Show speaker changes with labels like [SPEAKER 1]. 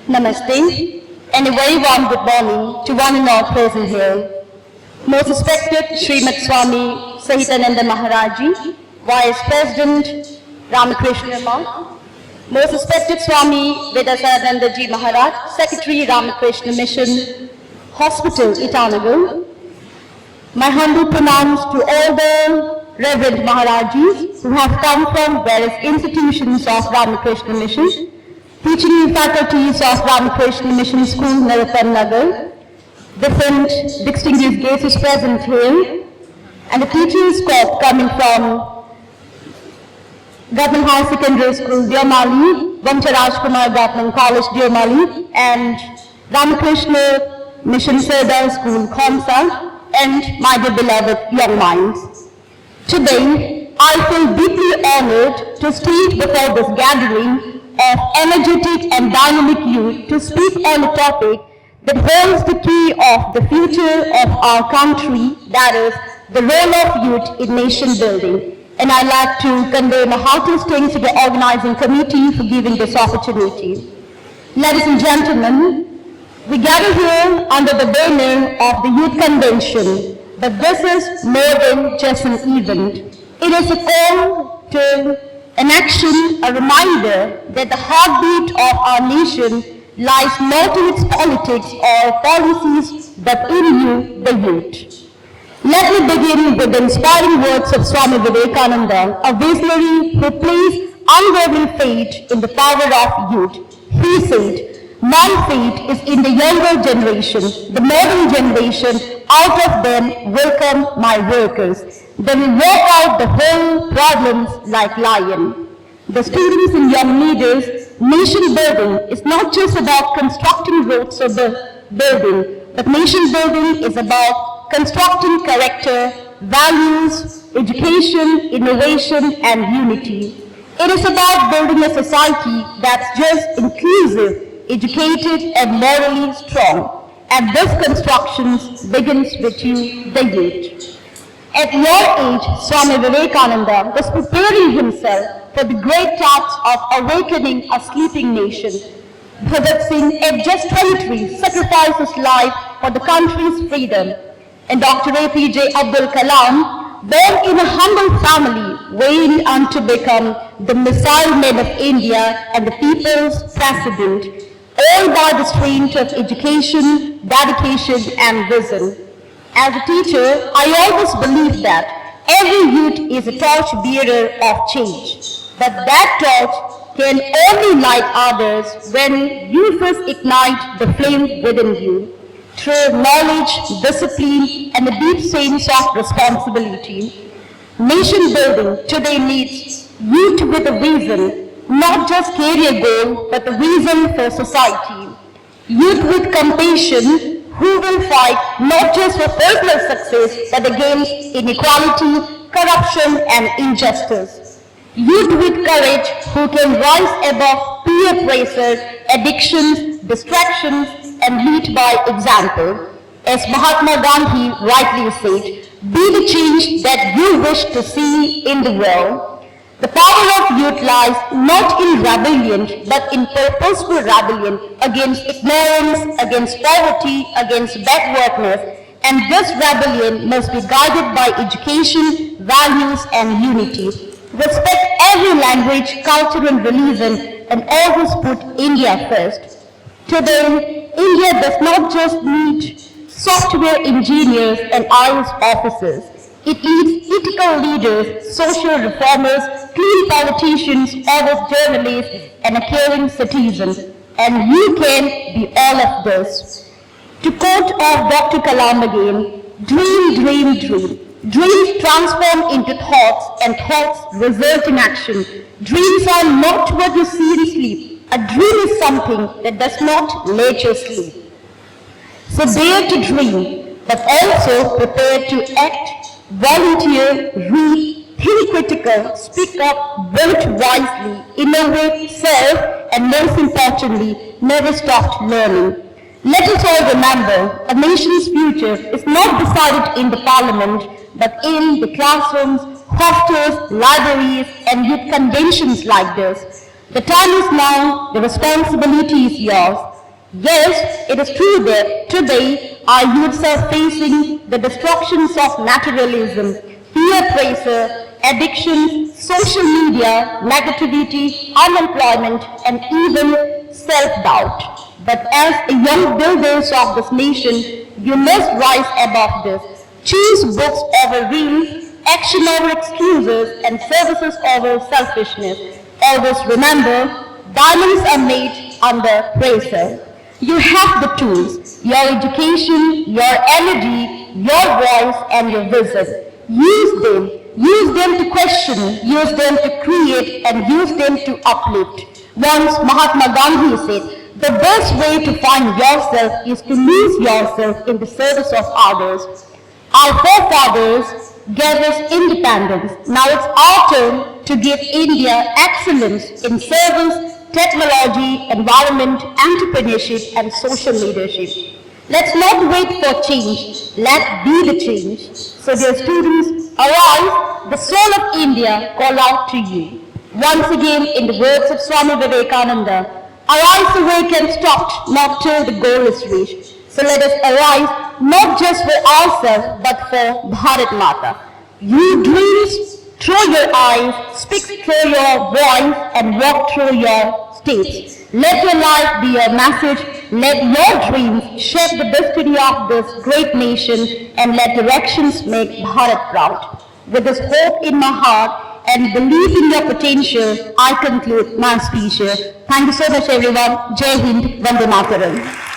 [SPEAKER 1] Namaste, and a very warm good morning to one and all present here. Most respected Srimad Swami Sahitananda Maharaji, Vice President Ramakrishna Ma, most respected Swami Vedasananda Ji Maharaj, Secretary Ramakrishna Mission, Hospital Itanagar, my humble pranams to all the Reverend Maharajis who have come from various institutions of Ramakrishna Mission, teaching faculties of Ramakrishna Mission School, Narottam Nagar, different distinguished guests present here, and the teaching squad coming from Government High Secondary School, Deomali, Vamcharaj Kumar Government College, Deomali, and Ramakrishna Mission Seda School, Khonsa, and my dear beloved young minds. Today, I feel deeply honored to speak before this gathering of energetic and dynamic youth to speak on a topic that holds the key of the future of our country, that is, the role of youth in nation building. And I'd like to convey my heartiest thanks to the organizing committee for giving this opportunity. Ladies and gentlemen, we gather here under the banner of the Youth Convention, but this is more than just an event. It is a call to an action, a reminder that the heartbeat of our nation lies not in its politics or policies, but in you, the youth. Let me begin with the inspiring words of Swami Vivekananda, a visionary who placed unwavering faith in the power of youth. He said, "My faith is in the younger generation, the modern generation. Out of them will come my workers. They will walk out the whole problems like lion." The students and young leaders, nation building is not just about constructing roads or building, but nation building is about constructing character, values, education, innovation, and unity. It is about building a society that's just inclusive, educated, and morally strong. And this construction begins with you, the youth. At your age, Swami Vivekananda was preparing himself for the great task of awakening a sleeping nation. Bhagat Singh, at just 23, sacrificed his life for the country's freedom. And Dr. APJ Abdul Kalam, born in a humble family, went on to become the missile man of India and the people's president, all by the strength of education, dedication, and vision. As a teacher, I always believe that every youth is a torch bearer of change, but that torch can only light others when you first ignite the flame within you, through knowledge, discipline, and a deep sense of responsibility. Nation building today needs youth with a vision, not just career goal, but a vision for society. Youth with compassion, who will fight not just for personal success, but against inequality, corruption, and injustice. Youth with courage, who can rise above peer pressure, addictions, distractions, and lead by example. As Mahatma Gandhi rightly said, be the change that you wish to see in the world. The power of youth lies not in rebellion, but in purposeful rebellion against ignorance, against poverty, against backwardness. And this rebellion must be guided by education, values, and unity. Respect every language, culture, and religion, and always put India first. Today, India does not just need software engineers and IAS officers. It needs ethical leaders, social reformers, clean politicians, honest journalists, and a caring citizen. And you can be all of this. To quote of Dr. Kalam again, dream, dream, dream. Dreams transform into thoughts, and thoughts result in action. Dreams are not what you see in sleep. A dream is something that does not let you sleep. So dare to dream, but also prepare to act. Volunteer, read, think critical, speak up, vote wisely, innovate, serve, and most importantly, never stop learning. Let us all remember, a nation's future is not decided in the parliament, but in the classrooms, hostels, libraries, and youth conventions like this. The time is now, the responsibility is yours. Yes, it is true that today our youths are facing the destructions of materialism, peer pressure, addiction, social media, negativity, unemployment, and even self-doubt. But as the young builders of this nation, you must rise above this. Choose books over reels, action over excuses, and services over selfishness. Always remember, diamonds are made under pressure. You have the tools, your education, your energy, your voice, and your vision. Use them. Use them to question, use them to create, and use them to uplift. Once Mahatma Gandhi said, the best way to find yourself is to lose yourself in the service of others. Our forefathers gave us independence. Now it's our turn to give India excellence in service, technology, environment, entrepreneurship, and social leadership. Let's not wait for change. Let's be the change. So dear students, arise, the soul of India call out to you. Once again, in the words of Swami Vivekananda, arise, awake and stop, not till the goal is reached. So let us arise, not just for ourselves, but for Bharat Mata. You dreams, through your eyes, speak through your voice, and walk through your states. Let your life be your message. Let your dreams shape the destiny of this great nation, and let directions make Bharat proud. With this hope in my heart and belief in your potential, I conclude my speech here. Thank you so much, everyone. Jai Hind, Vande Mataram.